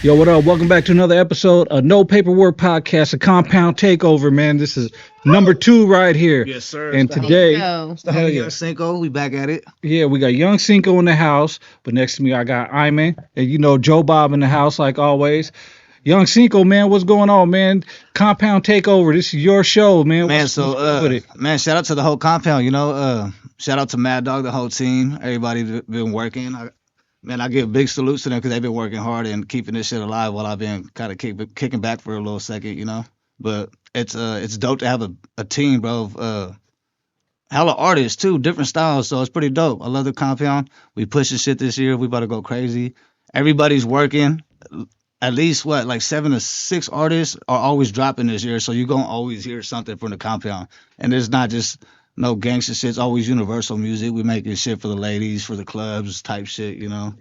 Yo, what up? Welcome back to another episode of No Paperwork Podcast, a compound takeover, man. This is number 2 right here. Yes, sir. And It's the today, So, the hell homie yeah. Young Cinco. We back at it. Yeah, we got young Cinco in the house, but next to me I got Iman, and Joe Bob in the house like always. Young Cinco, man, what's going on, man? Compound takeover. This is your show, man. Man, What's good with it? man, shout out to the whole compound, shout out to Mad Dog, the whole team. Everybody been working. I give big salutes to them because they've been working hard and keeping this shit alive while I've been kind of kicking back for a little second, But it's dope to have a team, bro, of hella artists too, different styles. So it's pretty dope. I love the compound. We pushing shit this year. We about to go crazy. Everybody's working. At least like 7 to 6 artists are always dropping this year. So you're gonna always hear something from the compound. And it's not just no gangster shit. It's always universal music. We making shit for the ladies, for the clubs, type shit. So,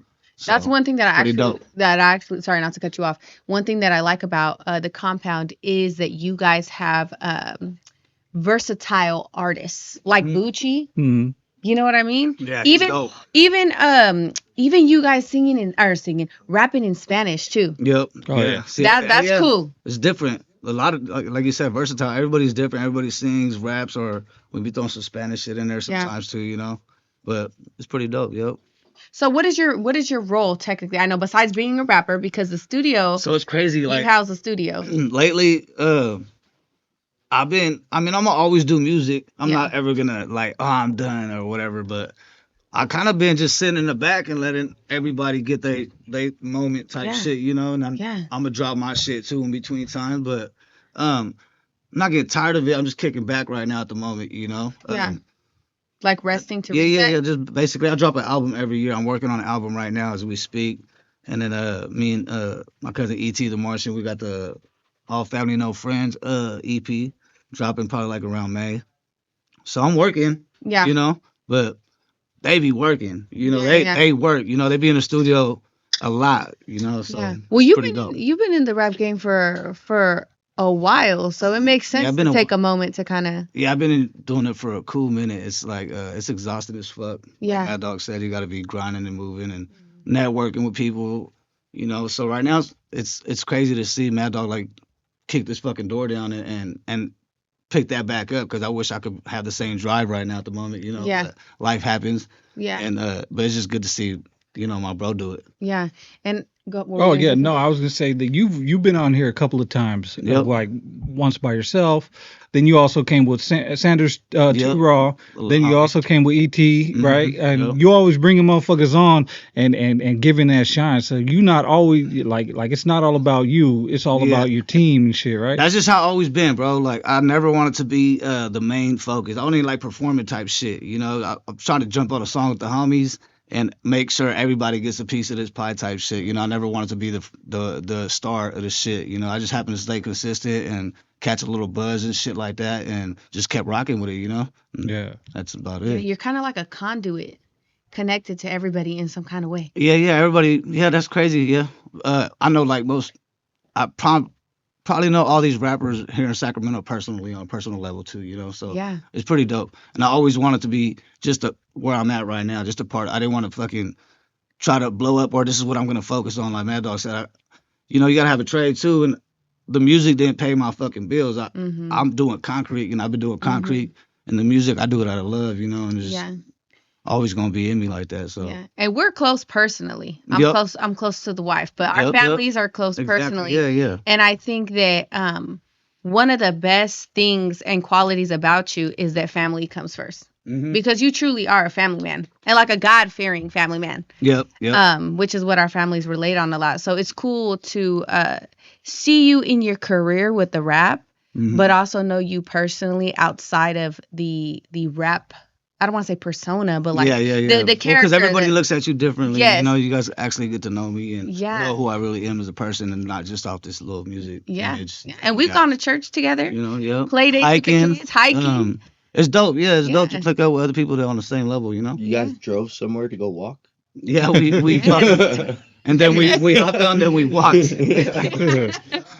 that's one thing pretty dope. that I actually sorry not to cut you off. One thing that I like about the compound is that you guys have versatile artists like Bucci. Hmm. You know what I mean? Yeah, he's dope. Even you guys rapping in Spanish too. Yep. Oh, yeah. See, That's yeah. cool. It's different. A lot of like you said, versatile. Everybody's different. Everybody sings, raps, or we be throwing some Spanish shit in there sometimes too. But it's pretty dope. Yep. So what is your role technically? I know besides being a rapper, because the studio So it's crazy. you Like house the studio. lately, I'm gonna always do music. I'm Yeah. not ever gonna like, oh, I'm done or whatever. But I kind of been just sitting in the back and letting everybody get they moment type Yeah. shit, And I'm Yeah. gonna drop my shit too in between time. But I'm not getting tired of it. I'm just kicking back right now at the moment, Yeah. Um, Like resting to yeah. reset. Just basically, I drop an album every year. I'm working on an album right now as we speak. And then me and my cousin E.T. the Martian, we got the All Family No Friends EP dropping probably like around May. So I'm working, Yeah. but they be working. Yeah, yeah. They work. They be in the studio a lot. So Yeah. Well, it's pretty dope. you've been in the rap game for a while, so it makes sense I've been to a- take a moment to kind of Yeah, I've been doing it for a cool minute. It's like it's exhausting as fuck. yeah. Mad Dog said you got to be grinding and moving and networking with people. So right now it's crazy to see Mad Dog like kick this fucking door down and pick that back up because I wish I could have the same drive right now at the moment. Yeah. But life happens Yeah. and but it's just good to see my bro do it. Yeah. And what were Oh you yeah, gonna no, I was gonna say that you've been on here a couple of times, Yep. like once by yourself. Then you also came with Sanders Too Yep. Raw. Then you also came with ET, right? And Yep. you always bringing motherfuckers on and giving that shine. So you not always like it's not all about you. It's all Yeah. about your team and shit, right? That's just how I always been, bro. Like I never wanted to be the main focus. I only like performing type shit. I'm trying to jump on a song with the homies and make sure everybody gets a piece of this pie type shit. I never wanted to be the star of the shit. I just happened to stay consistent and catch a little buzz and shit like that, and just kept rocking with it. And Yeah. that's about You're, it. you're kind of like a conduit, connected to everybody in some kind of way. Yeah, everybody. Yeah, that's crazy. Yeah, I know like most. I probably know all these rappers here in Sacramento personally on a personal level too. So Yeah. it's pretty dope. And I always wanted to be just where I'm at right now, just a part. I didn't want to fucking try to blow up or this is what I'm gonna focus on. Like Mad Dog said, you gotta have a trade too. And the music didn't pay my fucking bills. Mm-hmm. I'm doing concrete, and I've been doing concrete. And the music I do it out of love, and it's Yeah. always gonna be in me like that. So Yeah. And we're close personally. Yep. I'm close to the wife, but our Yep. families are close Exactly. personally. Yeah. And I think that one of the best things and qualities about you is that family comes first. Mm-hmm. Because you truly are a family man, and like a God-fearing family man. Yep. Which is what our families relate on a lot. So it's cool to see you in your career with the rap, Mhm. but also know you personally outside of the rap. I don't want to say persona, but like yeah. the Because character. everybody looks at you differently. Yes. You guys actually get to know me and Yeah. know who I really am as a person, and not just off this little music Yeah. image. And we've Yeah. gone to church together, Yeah. play dates with the kids, hiking. It's dope. Yeah, it's dope Yeah. to click up with other people that are on the same level. You Yeah. guys drove somewhere to go walk? Yeah, we Yeah. and then we hopped on, then we walked.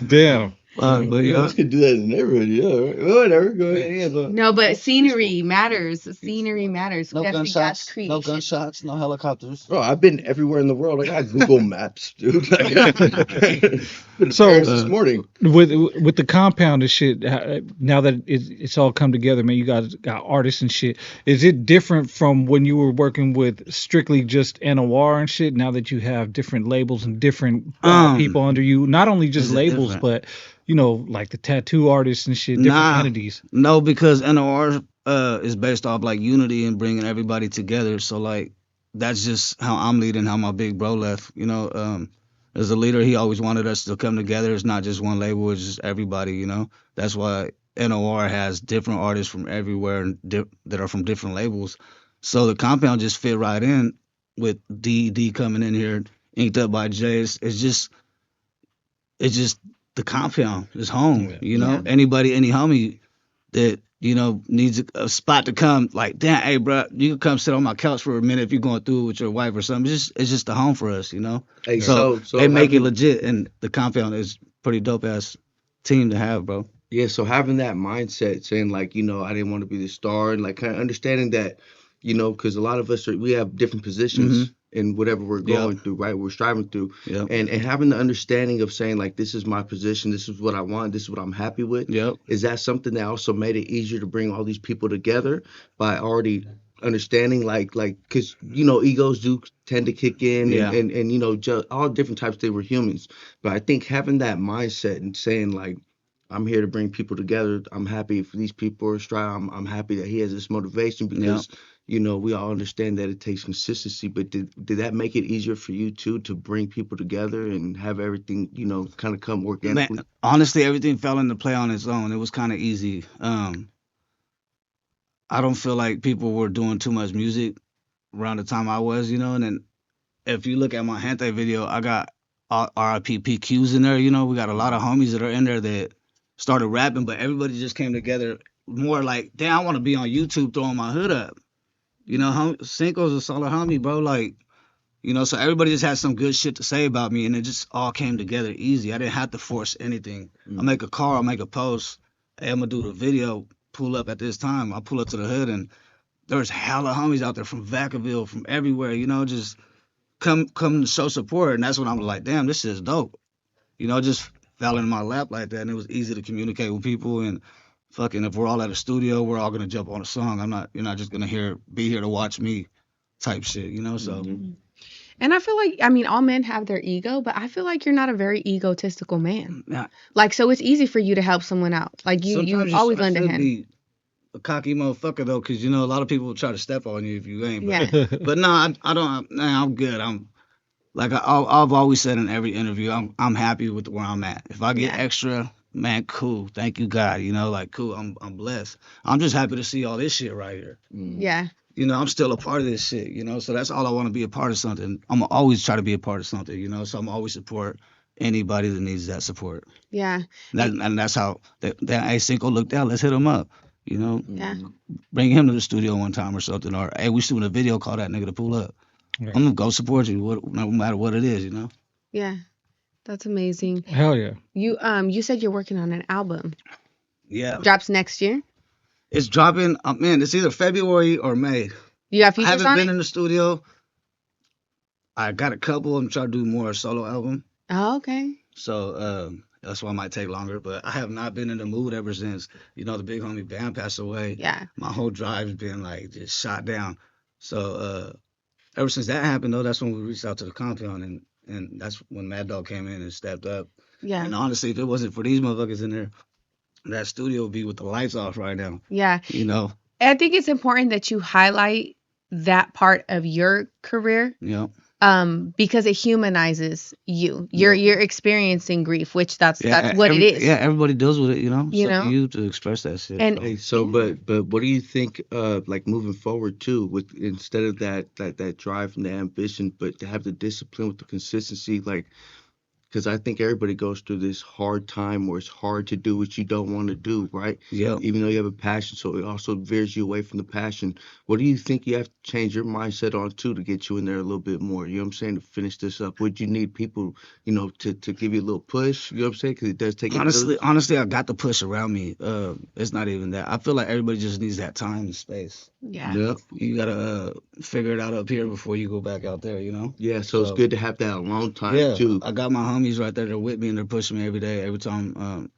Damn. But Yeah, yeah, let's could do that in the neighborhood. Yeah, right. Whatever. Go ahead. Yeah, go. No, but That's scenery peaceful. matters. Scenery matters, no especially God's gunshots, no creation. gunshots, no helicopters. Bro, I've been everywhere in the world. I got Google Maps, dude. Like, been to So Paris this morning. with the compound and shit, now that it's all come together, man, you guys got artists and shit. Is it different from when you were working with strictly just NOR and shit? Now that you have different labels and different people Um, under you, not only just is it labels, different? but like the tattoo artists and shit, different Nah, entities. no, because NOR is based off like unity and bringing everybody together. So like that's just how I'm leading, how my big bro left. As a leader, he always wanted us to come together. It's not just one label; it's just everybody. That's why NOR has different artists from everywhere and that are from different labels. So the compound just fit right in with D coming in here, inked up by Jay. It's just the compound is home. Yeah. Yeah. Anybody, any homie that needs a spot to come, like, damn, hey, bro, you can come sit on my couch for a minute if you're going through it with your wife or something. It's just a home for us. Hey, Right. So so they make it having legit, and the compound is pretty dope ass team to have, bro. yeah, so having that mindset, saying like, I didn't want to be the star, and like kind of understanding that, because a lot of us we have different Hmm. positions in whatever we're Yep. going through, right? We're striving through, Yep. and having the understanding of saying like, this is my position, this is what I want, this is what I'm happy with. Yep. Is that something that also made it easier to bring all these people together by already understanding like because egos do tend to kick in Yeah. and just all different types, they were humans, but I think having that mindset and saying like, I'm here to bring people together. I'm happy for these people are striving. I'm happy that he has this motivation Yep. because, we all understand that it takes consistency. But did that make it easier for you too to bring people together and have everything, kind of come Man, organically? honestly, everything fell into play on its own. It was kind of easy. I don't feel like people were doing too much music around the time I was. And then if you look at my Hante video, I got RIP PQs in there. We got a lot of homies that are in there that started rapping, but everybody just came together more like, damn, I want to be on YouTube throwing my hood up. Cinco's a solid homie, bro. Like, so everybody just had some good shit to say about me, and it just all came together easy. I didn't have to force anything. I Mm. make a call, I make a post. Hey, I'm gonna do the video. Pull up at this time. I pull up to the hood, and there's hella homies out there from Vacaville, from everywhere. Just come to show support, and that's when I'm like, damn, this is dope. Just fell in my lap like that, and it was easy to communicate with people. And fucking, if we're all at a studio, we're all gonna jump on a song. You're not just gonna be here to watch me, type shit. So Hmm. Mhm. And I feel like, I mean, all men have their ego, but I feel like you're not a very egotistical man. yeah, Like, so it's easy for you to help someone out. Like, you sometimes always I lend a should hand. be a cocky motherfucker though, because a lot of people will try to step on you if you ain't. Yeah. But no, I don't. Nah, I'm good. I'm like I've always said in every interview, I'm happy with where I'm at. If I get Yeah. extra, man, cool. Thank you, God. Like cool. I'm blessed. I'm just happy to see all this shit right here. Mm. Yeah. I'm still a part of this shit. So that's all I want to be a part of something. I'm always try to be a part of something. So I'm always support anybody that needs that support. Yeah. And that's how that hey Cinco looked out. Let's hit him up. Yeah. Mhm. Bring him to the studio one time or something. Or hey, we shooting a video. Call that nigga to pull up. Right. I'm gonna go support you, no matter what it is. Yeah. That's amazing. Hell yeah. You said you're working on an album. Yeah, Drops next year. it's dropping. Man, it's either February or May. You got I features haven't on been it? in the studio. I got a couple. I'm trying to do more solo album. Oh, okay. So that's why it might take longer. But I have not been in the mood ever since the big homie Bam passed away. Yeah. My whole drive's been like just shot down. So ever since that happened though, that's when we reached out to the compound and that's when Mad Dog came in and stepped up. Yeah. And honestly, if it wasn't for these motherfuckers in there, that studio would be with the lights off right now. Yeah. You know. I think it's important that you highlight that part of your career Yeah. because it humanizes you. Yeah. You're experiencing grief, which that's Yeah. what it is. Yeah. Everybody deals with it. It's You up to know? you to express that shit. And Hey, so yeah. but what do you think like moving forward too with instead of that drive and the ambition, but to have the discipline with the consistency, like because I think everybody goes through this hard time where it's hard to do what you don't want to do, right? Yep. Even though you have a passion, so it also veers you away from the passion. What do you think you have to change your mindset on too to get you in there a little bit more? You know what I'm saying? To finish this up, would you need people, to give you a little push? You know what I'm saying? Because it does take a village. Honestly, I got the push around me. It's not even that. I feel like everybody just needs that time and space. Yeah. Yep. You gotta figure it out up here before you go back out there. Yeah, so it's So good to have that alone time yeah, too. I got my homies right there. They're with me and they're pushing me every day. Every time,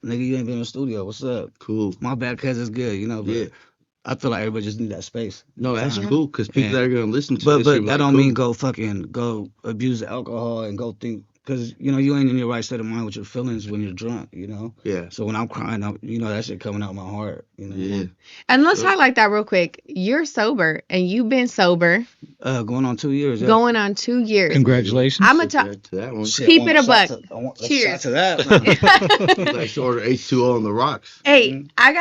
nigga, you ain't been in the studio. What's up? Cool. My bad, cuz it's good. But Yeah. I feel like everybody just need that space, No, that's time. cool because people that are And gonna listen to but this are that like, don't cool. mean go abuse the alcohol and go think because you ain't in your right state of mind with your feelings when you're drunk. Yeah. So when I'm crying, that shit coming out my heart. Yeah. And let's So highlight that real quick. You're sober, and you've been sober going on 2 years. Yeah. going on 2 years. Congratulations. I'm a To that one. Shit, Keep I want it a shot buck. I want a Cheers. shot to that. Man. He likes to order H2O on the rocks. Hey, I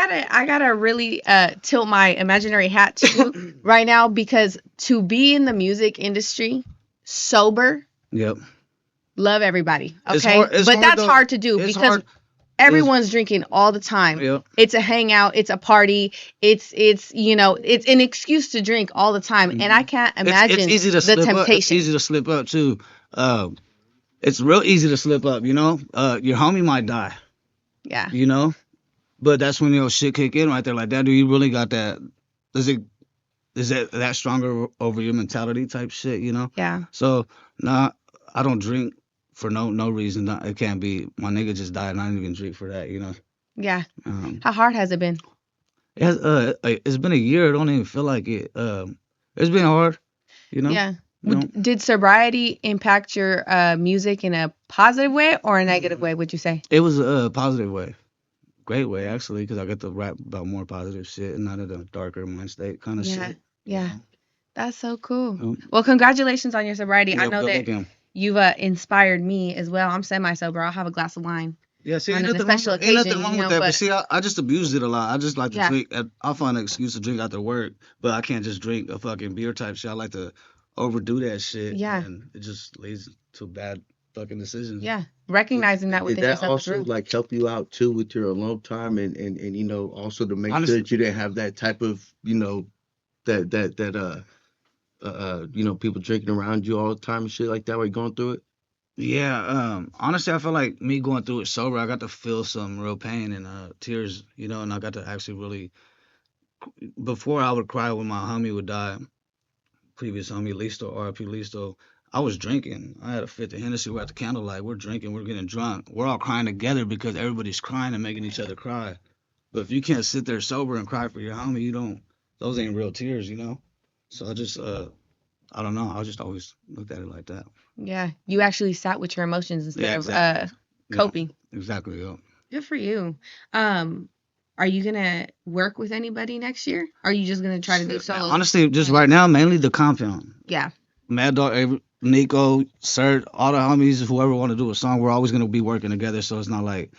gotta really tilt my imaginary hat to you right now because to be in the music industry sober, Yep. love everybody. It's Okay, hard. It's but hard that's though. hard to do It's because hard. everyone's drinking all the time. Yep. It's a hangout. It's a party. It's it's an excuse to drink all the time, and I can't imagine It's easy to the slip up. It's temptation. easy to slip up too. It's real easy to slip up. Your homie might die. Yeah, But that's when shit kick in right there. Like that, dude, you really got that. Is that stronger over your mentality type shit? yeah, So nah, I don't drink for no reason. It can't be my nigga just died and I didn't even drink for that. yeah. Um, How hard has it been? it's been a year. I don't even feel like it. It's been hard. Yeah. You know? Did sobriety impact your music in a positive way or a negative way, would you say? It was a positive way. Great way actually, because I get to rap about more positive shit and not in a darker mind state kind of Yeah. shit. Yeah. That's so cool. Um, Well, congratulations on your sobriety. I Yep, know good that looking. you've inspired me as well. I'm semi-sober. I'll have a glass of wine Yeah, see, on ain't a nothing wrong, special ain't nothing occasion, wrong you with know, that. But but see, I just abused it a lot. I just like to yeah. drink. I'll find an excuse to drink after work, but I can't just drink a fucking beer type shit. I like to overdo that shit, Yeah. and it just leads to bad fucking decisions. Yeah. Recognizing that Did within that yourself is also real. like help you out too with your alone time and also to make sure Honestly, that you didn't have that type of that people drinking around you all the time and shit like that while you're going through it. yeah. Honestly, I feel like me going through it sober, I got to feel some real pain and tears, and I got to actually really. Before I would cry when my homie would die, previous homie Listo, RP Listo, I was drinking. I had a fifth of Hennessy. We're at the candlelight. We're drinking. We're getting drunk. We're all crying together because everybody's crying and making each other cry. But if you can't sit there sober and cry for your homie, you don't. Those ain't real tears. So I just, I don't know. I just always looked at it like that. Yeah. You actually sat with your emotions instead Yeah, of exactly. Yeah, coping. exactly. Yeah. Good for you. Are you gonna work with anybody next year? Or are you just gonna try to do solos? Honestly, just right now, mainly the compound. Yeah. Mad Dog, Nico, Sir, all the homies, whoever want to do a song, we're always gonna be working together. So it's not like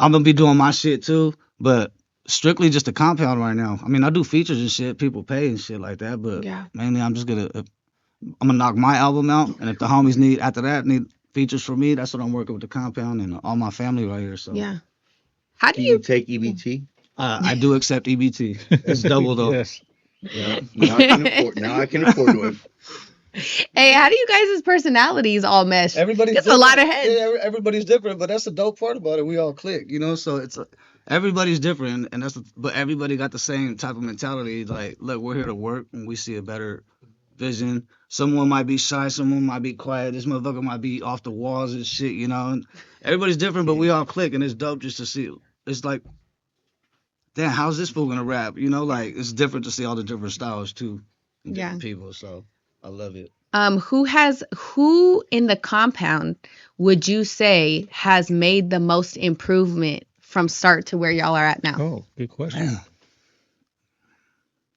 I'm gonna be doing my shit too, but strictly just a compound right now. I mean, I do features and shit, people pay and shit like that, but Yeah. mainly I'm gonna knock my album out, and if the homies need features for me, that's what I'm working with the compound and all my family right here. So Yeah. How do Do you you take EBT? I do accept EBT. It's double though. Yes. Yeah. Now I can afford to. Hey, how do you guys' personalities all mesh? Everybody's It's a lot of different. heads. Yeah, everybody's different, but that's the dope part about it. We all click. So it's everybody's different, and but everybody got the same type of mentality. Like, look, we're here to work, and we see a better vision. Someone might be shy, someone might be quiet. This motherfucker might be off the walls and shit. And everybody's different, but we all click, and it's dope just to see. It's like, damn, how's this fool gonna rap? Like it's different to see all the different styles too, and Yeah. different people. So I love it. Who in the compound would you say has made the most improvement from start to where y'all are at now? Oh, good question.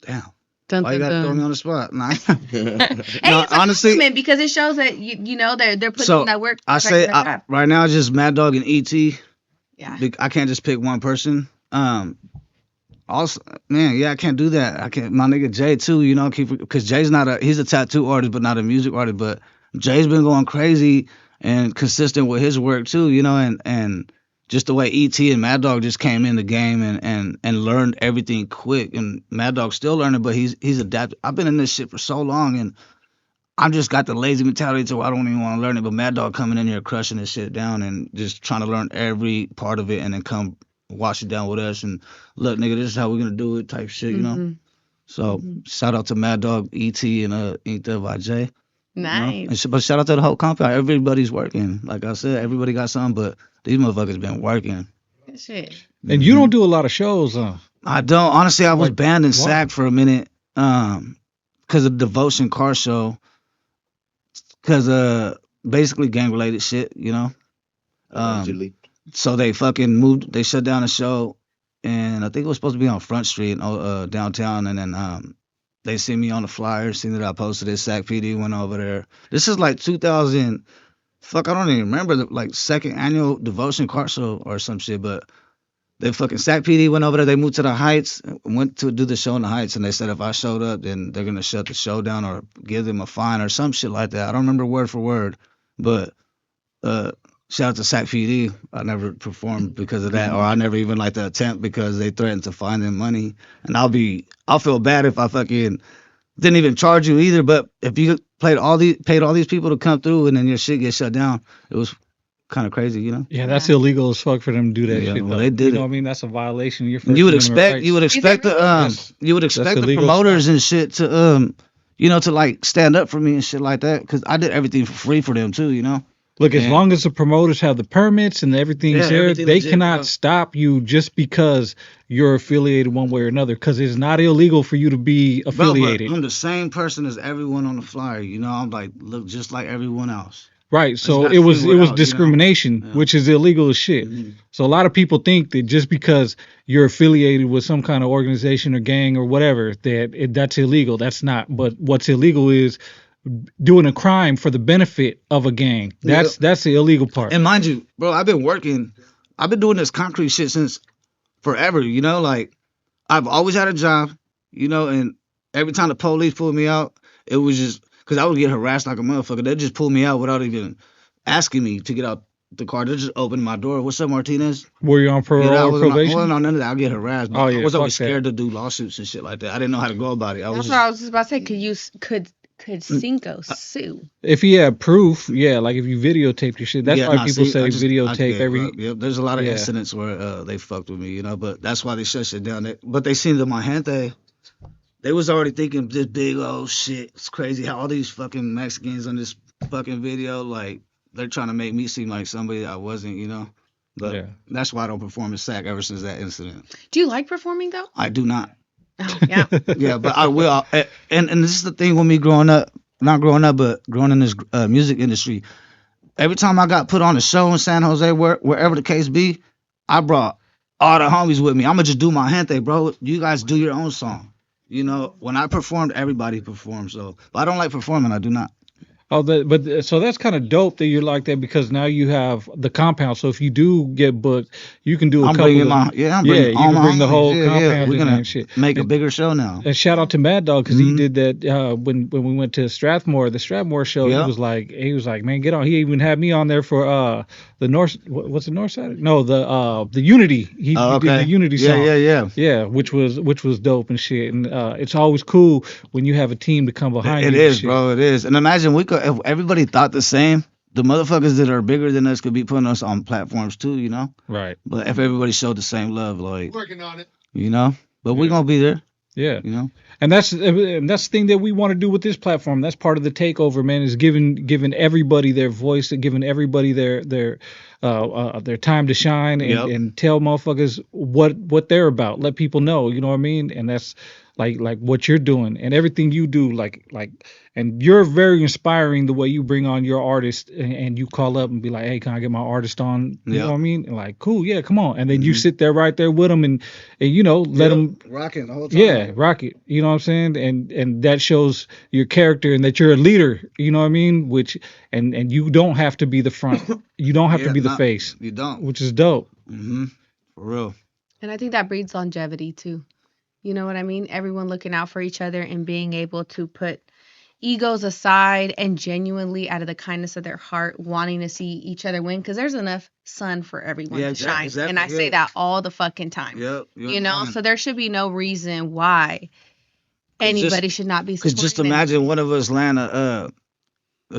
Damn. Dun, Why you dun, gotta throw dun. me on the spot? Nah. Hey, No, it's a honestly, compliment because it shows that they're putting so in that work. I perfecting say their craft. right now it's just Mad Dog and ET. Yeah. I can't just pick one person. Also, man, yeah, I can't do that. I can't. My nigga Jay too, because Jay's he's a tattoo artist, but not a music artist. But Jay's been going crazy. and consistent with his work too, you know, and just the way E.T. and Mad Dog just came in the game and learned everything quick. And Mad Dog's still learning, but he's adapted. I've been in this shit for so long, and I'm just got the lazy mentality to where I don't even want to learn it. But Mad Dog coming in here crushing this shit down and just trying to learn every part of it and then come wash it down with us and look, nigga, this is how we're gonna do it type shit, you know. Mhm. So shout out to Mad Dog, E.T. and Inked by Jay. You know? Nice. But shout out to the whole compound. Everybody's working. Like I said, everybody got something, but these motherfuckers been working. Good shit. And you don't do a lot of shows, huh? I don't. Honestly, I was Like, banned and why? sacked for a minute because of Devotion Car Show. Because basically gang related shit, you know. Allegedly. So they fucking moved. They shut down the show, and I think it was supposed to be on Front Street, downtown. And then they seen me on the flyer, seen that I posted it. Sac PD went over there. This is like 2000. Fuck, I don't even remember the like second annual Devotion Car Show or some shit. But they fucking Sac PD went over there. They moved to the Heights, went to do the show in the Heights, and they said if I showed up, then they're gonna shut the show down or give them a fine or some shit like that. I don't remember word for word, but shout out to Sac PD. I never performed because of that, or I never even like to attempt because they threatened to fine them money. And I'll feel bad if I fucking didn't even charge you either. But if you paid all these people to come through and then your shit gets shut down, it was kind of crazy, you know. Yeah, that's illegal as fuck for them to do that Yeah, shit. well, though. they did You know it. what I mean? That's a violation of your First You would Amendment expect rights. you would expect the That's- you would expect the illegal promoters and shit to you know, to like stand up for me and shit like that, because I did everything for free for them too, you know. Look, as Yeah. long as the promoters have the permits and everything's Yeah, there, everything they legit, cannot bro. stop you just because you're affiliated one way or another. Because it's not illegal for you to be Bro, affiliated. but I'm the same person as everyone on the flyer, you know. I'm like look just like everyone else. Right. So got it was singled out, you know? discrimination, Yeah. which is illegal as shit. Mhm. So a lot of people think that just because you're affiliated with some kind of organization or gang or whatever, that's illegal. That's not. But what's illegal is doing a crime for the benefit of a gang. That's the illegal part. And mind you, bro, I've been doing this concrete shit since forever, you know, like I've always had a job, you know, and every time the police pulled me out, it was just because I would get harassed like a motherfucker. They'd just pull me out without even asking me to get out the car. They just open my door. What's up, Martinez? Were you on parole You know, I or wasn't probation? on none of that. I get harassed. But Oh, yeah, I was always fuck that. scared to do lawsuits and shit like that. I didn't know how to go about it. I was That's just, what I was just about to say. Could Cinco sue? If he had proof, yeah, like if you videotaped your shit. That's why people say videotape every. Yeah, there's a lot of Yeah. incidents where they fucked with me, you know, but that's why they shut shit down. But they seen that my gente, they was already thinking this big old shit. It's crazy how all these fucking Mexicans on this fucking video, like they're trying to make me seem like somebody I wasn't, you know. But Yeah. that's why I don't perform in SAC ever since that incident. Do you like performing though? I do not. Oh, yeah. Yeah, but I will. And this is the thing with me not growing up, but growing in this music industry. Every time I got put on a show in San Jose, wherever the case be, I brought all the homies with me. I'm gonna just do my gente, bro. You guys do your own song. You know, when I performed, everybody performed. So, but I don't like performing. I do not. Oh, so that's kind of dope that you're like that because now you have the compound. So if you do get booked, you can do a I'm couple bringing of my yeah, bringing you all can my bring the homies. whole Yeah, compound We're in there gonna and shit. make a bigger show now. And shout out to Mad Dog because Mhm. he did that when we went to Strathmore, the Strathmore show. Yeah. He was like, man, get on. He even had me on there for the North. What's the North Side? No, the Unity. He did the Unity song. Yeah, which was dope and shit. And it's always cool when you have a team to come behind you. It and is, shit. bro. It is. And imagine if everybody thought the same, the motherfuckers that are bigger than us could be putting us on platforms too, you know. Right. But if everybody showed the same love, like Working on it. you know, but we're Yeah. gonna be there, Yeah. you know. And that's the thing that we want to do with this platform. That's part of the takeover, man. Is giving everybody their voice, giving everybody their time to shine, and, Yep. and tell motherfuckers what they're about. Let people know, you know what I mean. And that's like what you're doing and everything you do, and you're very inspiring the way you bring on your artist and you call up and be like, hey, can I get my artist on? You Yep. know what I mean? And like, cool, yeah, come on. And then you Mhm. sit there right there with them and you know let them. rocking the whole time. Yeah, rocket. You know what I'm saying? And that shows your character and that you're a leader. You know what I mean? And you don't have to be the front. You don't have to be the face, You don't. which is dope. Mm-hmm. For real. And I think that breeds longevity too. You know what I mean? Everyone looking out for each other and being able to put egos aside and genuinely out of the kindness of their heart wanting to see each other win, because there's enough sun for everyone Yeah, to shine. exactly. And I say Yeah. that all the fucking time. Yep. You're You know, fine. so there should be no reason why 'Cause just anybody should not be Cause supporting just imagine one of us land a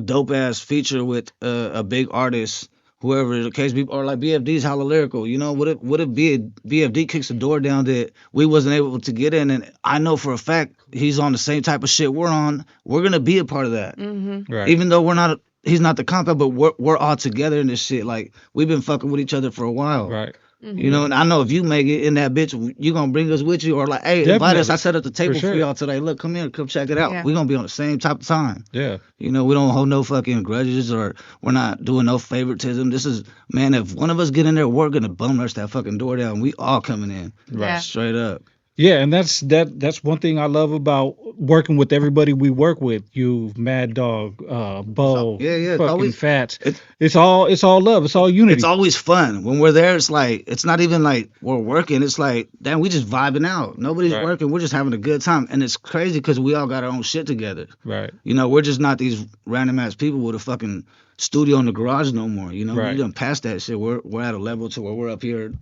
dope ass feature with a big artist, whoever the case be, or like BFD's hella lyrical. You know, what if BFD kicks the door down that we wasn't able to get in, and I know for a fact he's on the same type of shit we're on. We're gonna be a part of that, Mm-hmm. Right. even though we're not. He's not the compound, but we're all together in this shit. Like we've been fucking with each other for a while. Right. You know, and I know if you make it in that bitch, you gonna bring us with you, or like, hey, invite us. Definitely. I set up the table for sure. y'all today. Look, come here, come check it out. Yeah. We gonna be on the same type of time. Yeah. You know, we don't hold no fucking grudges, or we're not doing no favoritism. This is, man, if one of us get in there, we're gonna bum rush that fucking door down. We all coming in, Yeah. straight up. Yeah, and that's one thing I love about working with everybody we work with. You, Mad Dog, Bo, Yeah, yeah. It's fucking always Fats. it's It's all love. It's all it's unity. always fun when we're there. It's like it's not even like we're working. It's like, damn, we just vibing out. Nobody's Right. working. We're just having a good time, and it's crazy because we all got our own shit together. Right. You know, we're just not these random ass people with a fucking studio in the garage no more. You know, Right. we done past that shit. We're at a level to where we're up here,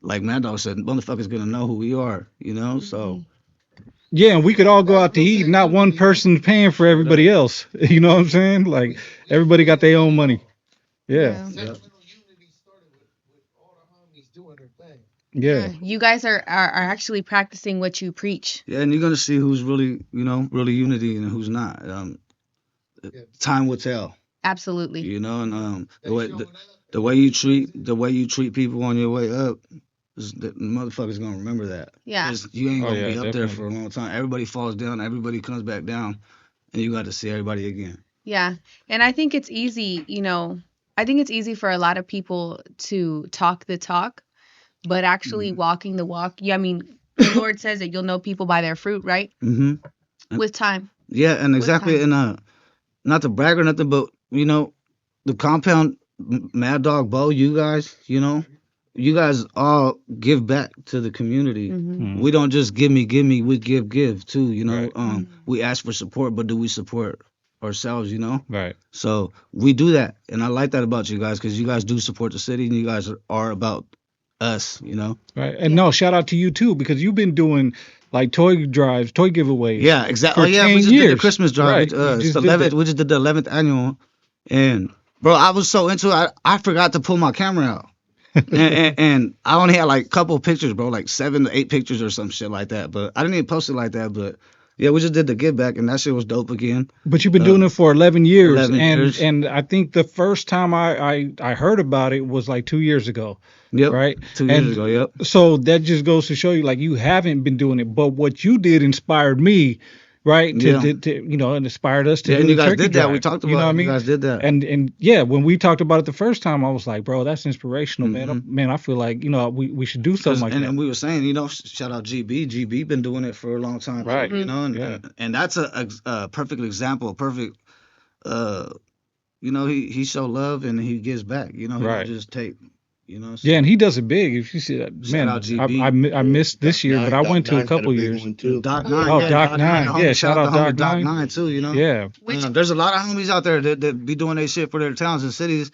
like Mad Dog said, motherfuckers gonna know who we are. You know, so Yeah, and we could all go out to eat. Not one person paying for everybody else. You know what I'm saying? Like everybody got their own money. Yeah. yeah. Yeah. You guys are actually practicing what you preach. Yeah, and you're gonna see who's really, really unity and who's not. Time will tell. Absolutely. You know, and the way you treat people on your way up, the motherfuckers gonna remember that. Yeah. 'Cause you ain't Oh, gonna yeah, be up there definitely. for a long time. Everybody falls down, everybody comes back down, and you got to see everybody again. Yeah. And I think it's easy, I think it's easy for a lot of people to talk the talk, but actually walking the walk. Yeah, I mean, the Lord says that you'll know people by their fruit, right? Mm-hmm. With time. Yeah, and exactly, time. and not to brag or nothing, but the compound, Mad Dog, Bo, you guys, you guys all give back to the community. Mm-hmm. We don't just give me, we give too. Right. We ask for support, but do we support ourselves? Right. So we do that, and I like that about you guys because you guys do support the city, and you guys are about us. Right. And no, shout out to you too, because you've been doing like toy drives, toy giveaways. Yeah, exactly. For Oh yeah, 10 we just did the years. Christmas drive. Right. It's You just the did 11th. that. We just did the 11th annual, and bro, I was so into it, I forgot to pull my camera out. and I only had like a couple of pictures, bro, like 7 to 8 pictures or some shit like that. But I didn't even post it like that. But yeah, we just did the give back, and that shit was dope again. But you've been doing it for 11 years. 11 years. And I think the first time I heard about it was like 2 years ago. Yep. Right. 2 years And ago. Yep. So that just goes to show you, like, you haven't been doing it, but what you did inspired me, right? Yeah. And inspired us to Yeah, do and you the guys turkey did that. drive. We talked about You know it. what I mean? You guys did that. And yeah, when we talked about it the first time, I was like, bro, that's inspirational, Mhm. man. I feel like, we should do something like and, that. and we were saying, shout out GB. GB been doing it for a long time, too, Right. and, Yeah. and that's a perfect example, perfect. He show love and he gives back. He don't Right. just take. So. Yeah, and he does it big. If you see that, Shout man, out GB. I missed this year, but I went to a Doc Nine had couple big years. one, too. Doc Oh, 9. Oh, yeah, Doc Nine. the homie. Yeah, shout out the homie Doc Doc Nine. 9 too. Yeah. Which There's a lot of homies out there that be doing their shit for their towns and cities.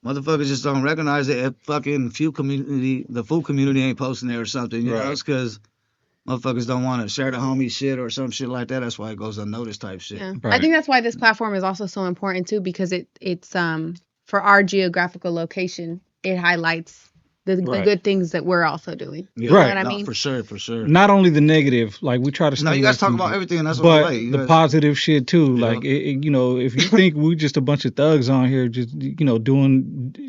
Motherfuckers just don't recognize it. If fucking the food community ain't posting there or something. You know, Right. it's because motherfuckers don't want to share the homie shit or some shit like that. That's why it goes unnoticed type shit. Yeah. I Right. think that's why this platform is also so important too, because it's for our geographical location, it highlights the Right. good things that we're also doing. Yeah, Right. You know what I no, mean? for sure. Not only the negative, like we try to No, stay you away guys talk from about it, everything, and that's what but I like. You the guys- positive shit too. Yeah. Like if you think we just a bunch of thugs on here, just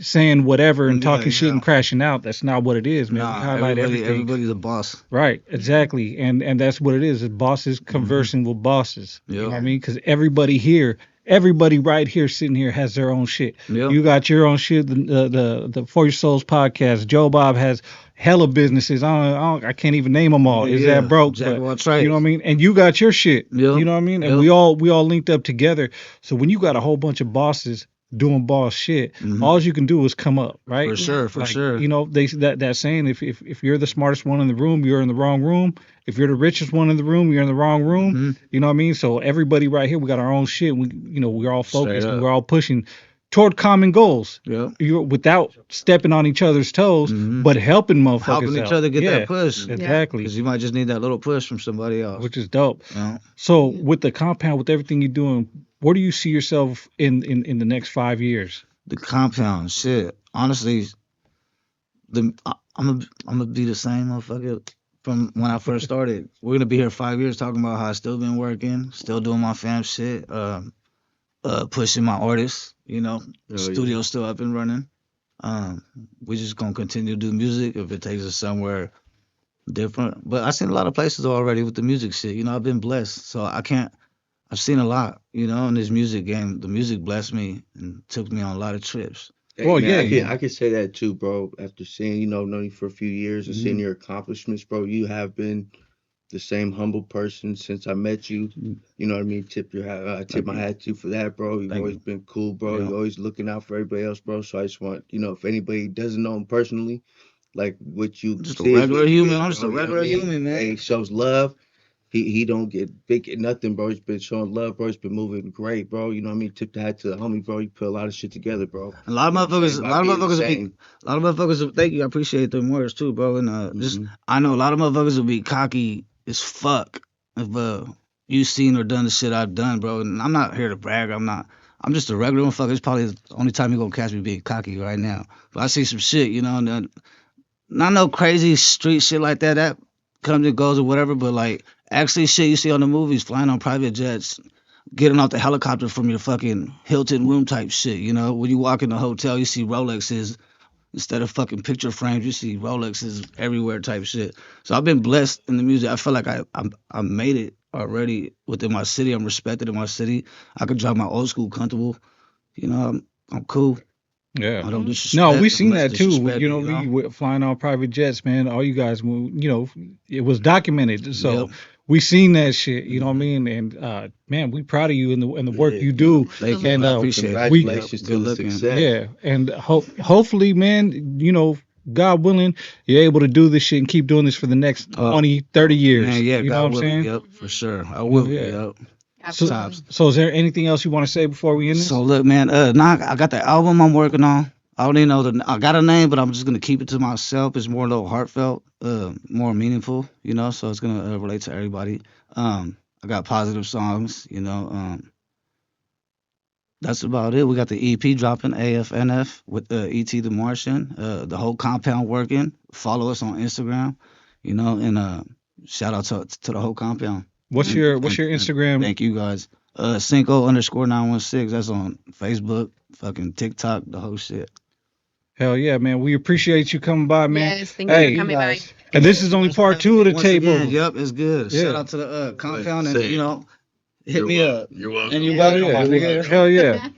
saying whatever and Yeah, talking shit yeah. and crashing out, that's not what it is, man. We Nah, highlight everything. everybody's a boss. Right, exactly, and that's what it is bosses conversing with bosses. You know what I mean? Because everybody right here sitting here has their own shit. Yep. You got your own shit. The For Your Souls podcast. Joe Bob has hella businesses. I can't even name them all. Is Yeah, that broke? Jack of But all trades. you know what I mean? And you got your shit. Yep. You know what I mean? And Yep. we all linked up together. So when you got a whole bunch of bosses doing boss shit. Mhm. All you can do is come up, right? For sure, for Like, sure. you know, that saying, if you're the smartest one in the room, you're in the wrong room. If you're the richest one in the room, you're in the wrong room. Mhm. You know what I mean? So everybody right here, we got our own shit. We're all Straight focused and up. we're all pushing toward common goals. Yep. You're without stepping on each other's toes, Mhm. but helping motherfuckers Helping each out. other get Yeah, that push. exactly. Because you might just need that little push from somebody else. Which is dope. You know? So with the compound, with everything you're doing, where do you see yourself in the next 5 years? The compound, shit. Honestly, I'm gonna be the same motherfucker from when I first started. We're gonna be here 5 years talking about how I still been working, still doing my fam shit, pushing my artists. You know, studio still up and running. We just gonna continue to do music if it takes us somewhere different. But I've seen a lot of places already with the music shit. You know, I've been blessed, so I can't. I've seen a lot. You know, in this music game, the music blessed me and took me on a lot of trips. Hey, Well, man, yeah, I can say that too, bro. After seeing, knowing you for a few years and seeing Mhm. your accomplishments, bro, you have been the same humble person since I met you. You know what I mean? I tip Thank my you. hat to you for that, bro. You've Thank always you. been cool, bro. Yeah. You're always looking out for everybody else, bro. So I just want, if anybody doesn't know him personally, like what you I'm just a see, regular human. yeah, I'm just a I regular mean, human, man. hey, shows love. He don't get big nothing, bro. He's been showing love, bro. He's been moving great, bro. You know what I mean? Tip the hat to the homie, bro. You put a lot of shit together, bro. A lot of You know what I'm motherfuckers, saying? a By lot of being the motherfuckers will be, same. a lot of motherfuckers. Thank you. I appreciate them words too, bro. And just, Hmm. I know a lot of motherfuckers will be cocky as fuck if you seen or done the shit I've done, bro. And I'm not here to brag. I'm not. I'm just a regular motherfucker. It's probably the only time you gonna catch me being cocky right now. But I see some shit, and then, not no crazy street shit like that. That comes and goes or whatever. But like actually shit you see on the movies, flying on private jets, getting off the helicopter from your fucking Hilton room type shit. You know, when you walk in the hotel, you see Rolexes instead of fucking picture frames. You see Rolexes everywhere type shit. So I've been blessed in the music. I feel like I made it already within my city. I'm respected in my city. I could drive my old school comfortable. You know, I'm cool. yeah. I don't No, disrespect we as seen much that too. disrespect. You know. Flying on private jets, man. All you guys, it was documented. So Yep. we seen that shit. You know what I Mhm. mean? And man, we proud of you and the work Yeah. you do. Thank you. And I Absolutely. appreciate it. we, Yep. Congratulations to Good the looking. success. yeah, and hopefully, man, God willing, you're able to do this shit and keep doing this for the next Uh, 20, 30 Man, years. yeah, You know what God I'm willing. saying? Yep, for sure. I will. Yeah. Yep. So, Tops. Absolutely. so is there anything else you want to say before we end So this? look, man. Now I got the album I'm working on. I don't even know I got a name, but I'm just gonna keep it to myself. It's more a little heartfelt, more meaningful. So it's gonna relate to everybody. I got positive songs. That's about it. We got the EP dropping, AFNF with ET the Martian. The whole compound working. Follow us on Instagram. And shout out to the whole compound. What's And, your and, and Instagram? thank you guys. Cinco_916. That's on Facebook, fucking TikTok, the whole shit. Hell yeah, man. We appreciate you coming by, man. Yes, thank you Hey, for coming by. and this is only part two of the Once again, takeover. yep, it's good. Yeah. Shout out to the compound and Say it. hit me up. You're welcome. And you Hell welcome, yeah. my nigga. Hell yeah.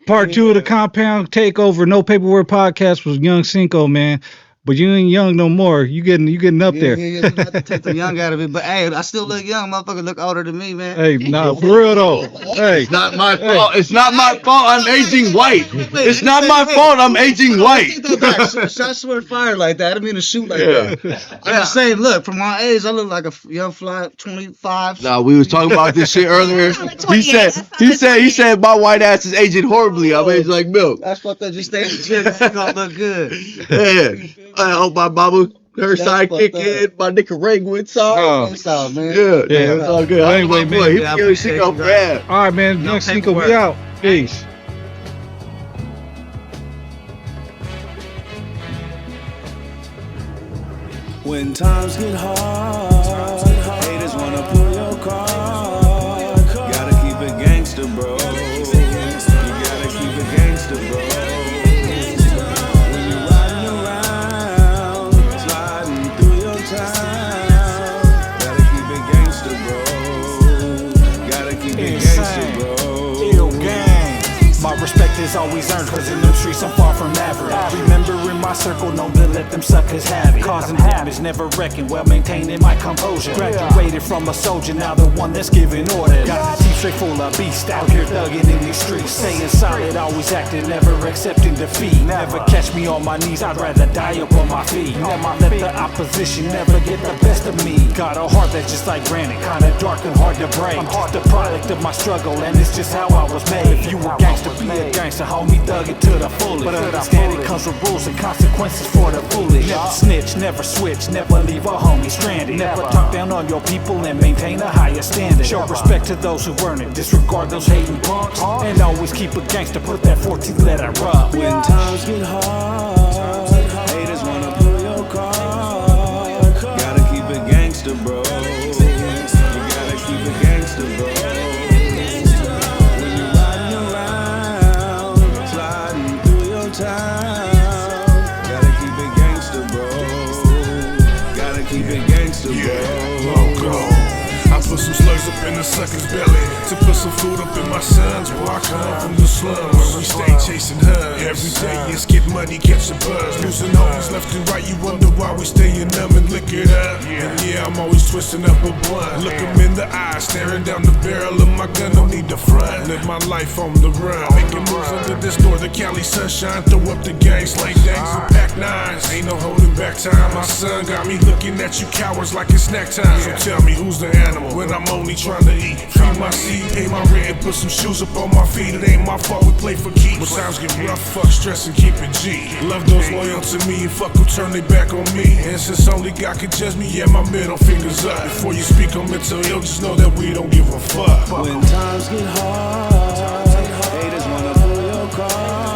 Part two of the compound takeover. No paperwork podcast was Young Cinco, man. But you ain't young no more. You getting up there. Yeah. We got to take the young out of it. But hey, I still look young. Motherfucker look older than me, man. Hey, nah, for real though. Hey, It's not my fault. It's not my fault. I'm aging white. It's not my fault. I'm aging white. Take that back. Shots were fired like that. I didn't mean to shoot like that. I'm just saying, look, from my age, I look like a young fly, 25. Nah, we was talking about this shit earlier. He said my white ass is aging horribly. I'm aging like milk. That's fucked up. Just stay in the gym. It's gonna look good. Yeah. I hope my mama, her That's sidekick fucked in, my Nicaraguan side. Oh. Thanks out, man. Yeah, Yeah. it's all good. Well, anyway, man, He I be appreciate Cinco you guys. forever. all right, man. No Young Cinco, we paperwork. out. Peace. When times get hard, haters wanna pull your card. Gotta keep it gangster, bro. You gotta keep it gangster, bro. When you're riding around, sliding through your town, gotta keep it gangster, bro. Gotta keep it gangster, bro. Ill gang. My respect worth is always earned, cause in them streets I'm far from average. Remember in my circle, known to let them suckers have it. Causing damage, never wrecking, well maintaining my composure. Graduated from a soldier, now the one that's giving orders. Got the team straight full of beast, out here thugging in these streets. Staying solid, always acting, never accepting defeat. Never catch me on my knees, I'd rather die up on my feet. Never let the opposition never get the best of me. Got a heart that's just like granite, kinda dark and hard to break. I'm just the product of my struggle, and it's just how I was made. If you a gangster, be a gangster, homie, thug it to the fullest. But understand it comes with rules and consequences for the foolish. Never snitch, never switch, never leave a homie stranded. Never talk down on your people and maintain a higher standard. Show respect to those who earn it, disregard those hating punks, and always keep a gangster, put that 14th letter up. When times get hard, haters wanna pull your card. Gotta keep it gangster, bro. You gotta keep it gangster, bro. When you're riding around, sliding through your town, gotta keep it gangster, bro. Gotta keep it gangster, bro. I put some slugs up in the sucker's belly to put some food up in my sons. Boy, I come from the slums where we stay chasing hugs. Every day it's get money, catch the buzz. Losing homies left and right, you wonder why we staying numb and lick it up. And yeah, I'm always twisting up a blunt. Look 'em in the eye, staring down the barrel of my gun, don't need the front. Live my life on the run, making moves under this northern Cali sunshine. Throw up the gang, slang dangs and pack nines. Ain't no holding back time. My son got me looking at you cowards like it's snack time. So tell me who's the animal when I'm only trying to eat. Feed my seed, pay my rent, and put some shoes up on my feet. It ain't my fault, we play for keeps. When times get rough, fuck stress and keep it G. Love those loyal to me and fuck who turn their back on me. And since only God can judge me, yeah, my middle finger's up. Before you speak on mental ill, just know that we don't give a fuck. When times get hard, haters wanna pull your card.